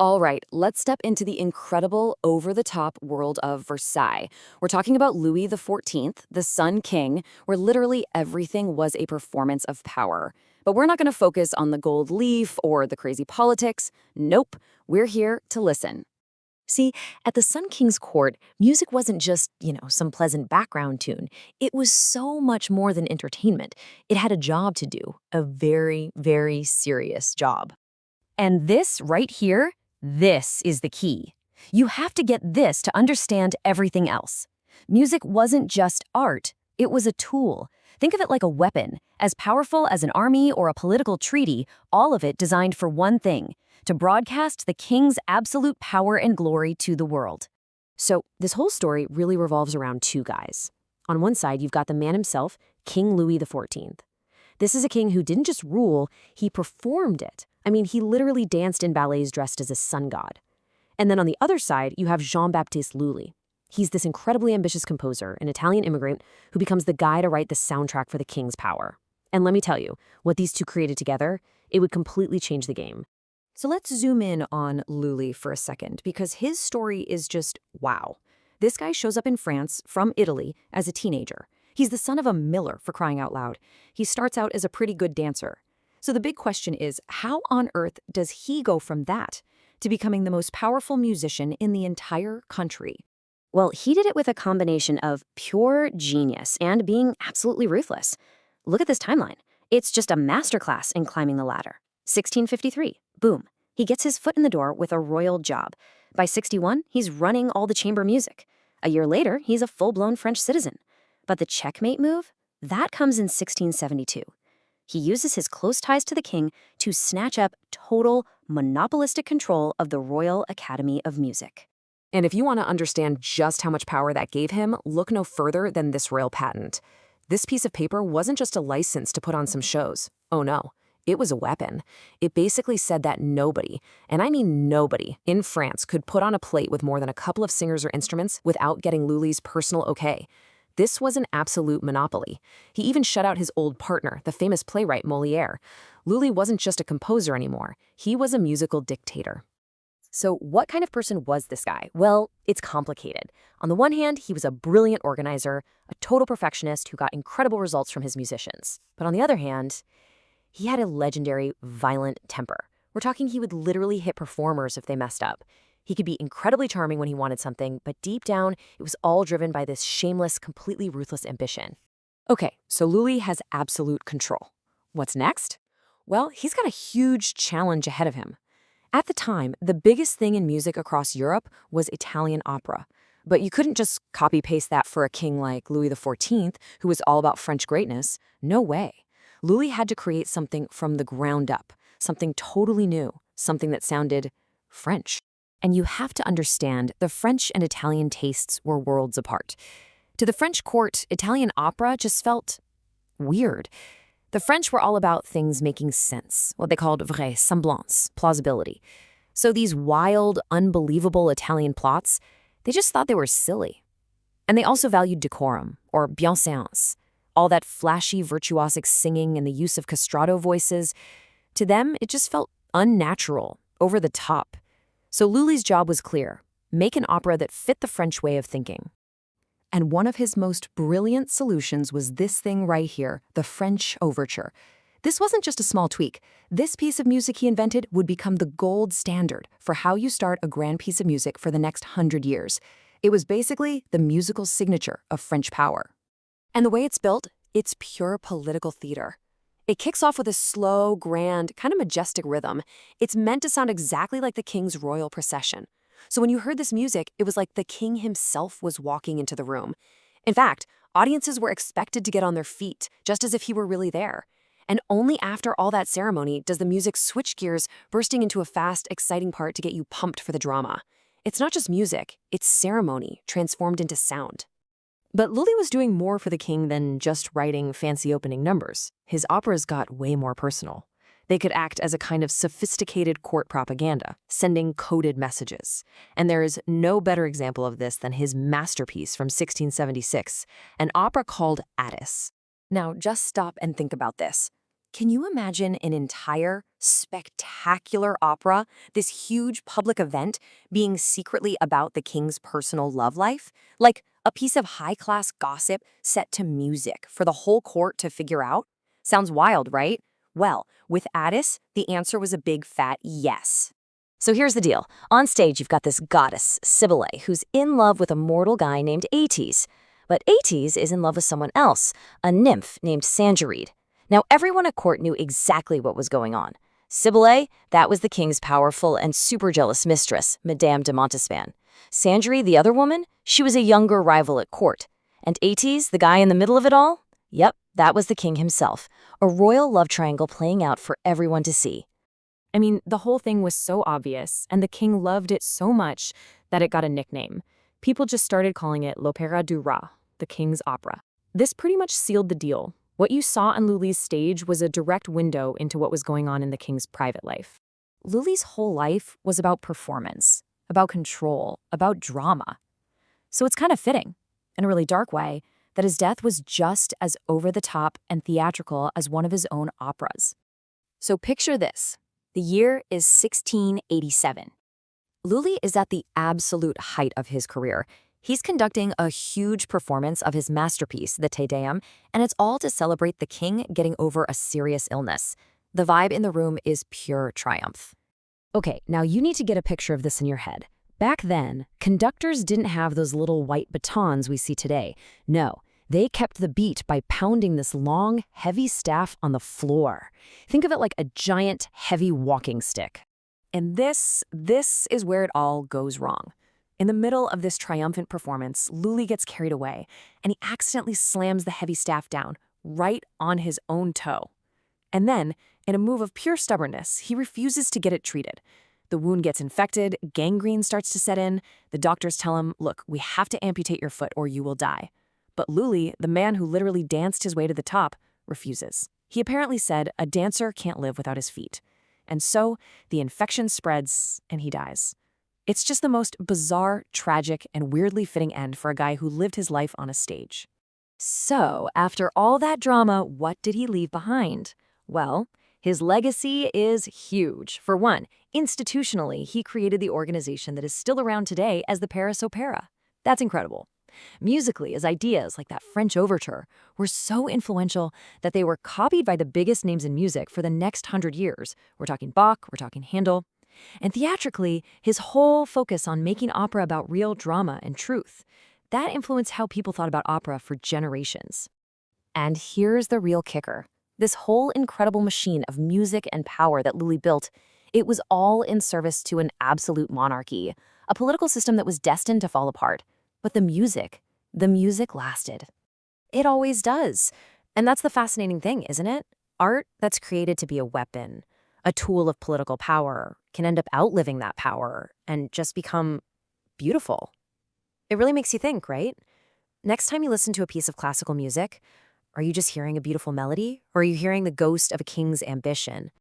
All right, let's step into the incredible, over-the-top world of Versailles. We're talking about Louis XIV, the Sun King, where literally everything was a performance of power. But we're not going to focus on the gold leaf or the crazy politics. Nope, we're here to listen. See, at the Sun King's court, music wasn't just, some pleasant background tune. It was so much more than entertainment. It had a job to do, a very, very serious job. And this right here, this is the key. You have to get this to understand everything else. Music wasn't just art, it was a tool. Think of it like a weapon, as powerful as an army or a political treaty, all of it designed for one thing: to broadcast the king's absolute power and glory to the world. So this whole story really revolves around two guys. On one side, you've got the man himself, King Louis XIV. This is a king who didn't just rule, he performed it. I mean, he literally danced in ballets dressed as a sun god. And then on the other side, you have Jean-Baptiste Lully. He's this incredibly ambitious composer, an Italian immigrant, who becomes the guy to write the soundtrack for the king's power. And let me tell you, what these two created together, it would completely change the game. So let's zoom in on Lully for a second, because his story is just wow. This guy shows up in France from Italy as a teenager. He's the son of a miller, for crying out loud. He starts out as a pretty good dancer. So the big question is, how on earth does he go from that to becoming the most powerful musician in the entire country? Well, he did it with a combination of pure genius and being absolutely ruthless. Look at this timeline. It's just a masterclass in climbing the ladder. 1653, boom. He gets his foot in the door with a royal job. By 61, he's running all the chamber music. A year later, he's a full-blown French citizen. But the checkmate move, that comes in 1672. He uses his close ties to the king to snatch up total monopolistic control of the Royal Academy of Music. And if you want to understand just how much power that gave him, look no further than this royal patent. This piece of paper wasn't just a license to put on some shows. Oh no, it was a weapon. It basically said that nobody, and I mean nobody, in France could put on a plate with more than a couple of singers or instruments without getting Lully's personal okay. This was an absolute monopoly. He even shut out his old partner, the famous playwright Molière. Lully wasn't just a composer anymore. He was a musical dictator. So what kind of person was this guy? Well, it's complicated. On the one hand, he was a brilliant organizer, a total perfectionist who got incredible results from his musicians. But on the other hand, he had a legendary, violent temper. We're talking he would literally hit performers if they messed up. He could be incredibly charming when he wanted something, but deep down, it was all driven by this shameless, completely ruthless ambition. Okay, so Lully has absolute control. What's next? Well, he's got a huge challenge ahead of him. At the time, the biggest thing in music across Europe was Italian opera. But you couldn't just copy-paste that for a king like Louis XIV, who was all about French greatness. No way. Lully had to create something from the ground up, something totally new, something that sounded French. And you have to understand, the French and Italian tastes were worlds apart. To the French court, Italian opera just felt weird. The French were all about things making sense, what they called vraisemblance, plausibility. So these wild, unbelievable Italian plots, they just thought they were silly. And they also valued decorum, or bienséance, all that flashy, virtuosic singing and the use of castrato voices. To them, it just felt unnatural, over the top. So Lully's job was clear: make an opera that fit the French way of thinking. And one of his most brilliant solutions was this thing right here, the French overture. This wasn't just a small tweak. This piece of music he invented would become the gold standard for how you start a grand piece of music for the next 100 years. It was basically the musical signature of French power. And the way it's built, it's pure political theater. It kicks off with a slow, grand, kind of majestic rhythm. It's meant to sound exactly like the king's royal procession. So when you heard this music, it was like the king himself was walking into the room. In fact, audiences were expected to get on their feet, just as if he were really there. And only after all that ceremony does the music switch gears, bursting into a fast, exciting part to get you pumped for the drama. It's not just music, it's ceremony transformed into sound. But Lully was doing more for the king than just writing fancy opening numbers. His operas got way more personal. They could act as a kind of sophisticated court propaganda, sending coded messages. And there is no better example of this than his masterpiece from 1676, an opera called Addis. Now, just stop and think about this. Can you imagine an entire spectacular opera, this huge public event being secretly about the king's personal love life, like a piece of high-class gossip set to music for the whole court to figure out? Sounds wild, right? Well, with Addis, the answer was a big fat yes. So here's the deal. On stage, you've got this goddess, Cybele, who's in love with a mortal guy named Aetes. But Aetes is in love with someone else, a nymph named Sangaride. Now, everyone at court knew exactly what was going on. Cybele, that was the king's powerful and super jealous mistress, Madame de Montespan. Sangaride, the other woman, she was a younger rival at court. And Aetes, the guy in the middle of it all? Yep, that was the king himself. A royal love triangle playing out for everyone to see. I mean, the whole thing was so obvious, and the king loved it so much that it got a nickname. People just started calling it l'Opéra du Roi, the king's opera. This pretty much sealed the deal. What you saw on Lully's stage was a direct window into what was going on in the king's private life. Lully's whole life was about performance, about control, about drama. So it's kind of fitting, in a really dark way, that his death was just as over-the-top and theatrical as one of his own operas. So picture this. The year is 1687. Lully is at the absolute height of his career. He's conducting a huge performance of his masterpiece, the Te Deum, and it's all to celebrate the king getting over a serious illness. The vibe in the room is pure triumph. Okay, now you need to get a picture of this in your head. Back then, conductors didn't have those little white batons we see today. No. They kept the beat by pounding this long, heavy staff on the floor. Think of it like a giant, heavy walking stick. And this is where it all goes wrong. In the middle of this triumphant performance, Lully gets carried away, and he accidentally slams the heavy staff down, right on his own toe. And then, in a move of pure stubbornness, he refuses to get it treated. The wound gets infected, gangrene starts to set in. The doctors tell him, look, we have to amputate your foot or you will die. But Lully, the man who literally danced his way to the top, refuses. He apparently said a dancer can't live without his feet. And so the infection spreads and he dies. It's just the most bizarre, tragic, and weirdly fitting end for a guy who lived his life on a stage. So, after all that drama, what did he leave behind? Well, his legacy is huge. For one, institutionally, he created the organization that is still around today as the Paris Opera. That's incredible. Musically, his ideas, like that French overture, were so influential that they were copied by the biggest names in music for the next 100 years. We're talking Bach, we're talking Handel. And theatrically, his whole focus on making opera about real drama and truth, that influenced how people thought about opera for generations. And here's the real kicker. This whole incredible machine of music and power that Lully built, it was all in service to an absolute monarchy, a political system that was destined to fall apart. But the music lasted. It always does. And that's the fascinating thing, isn't it? Art that's created to be a weapon, a tool of political power, can end up outliving that power and just become beautiful. It really makes you think, right? Next time you listen to a piece of classical music, are you just hearing a beautiful melody? Or are you hearing the ghost of a king's ambition?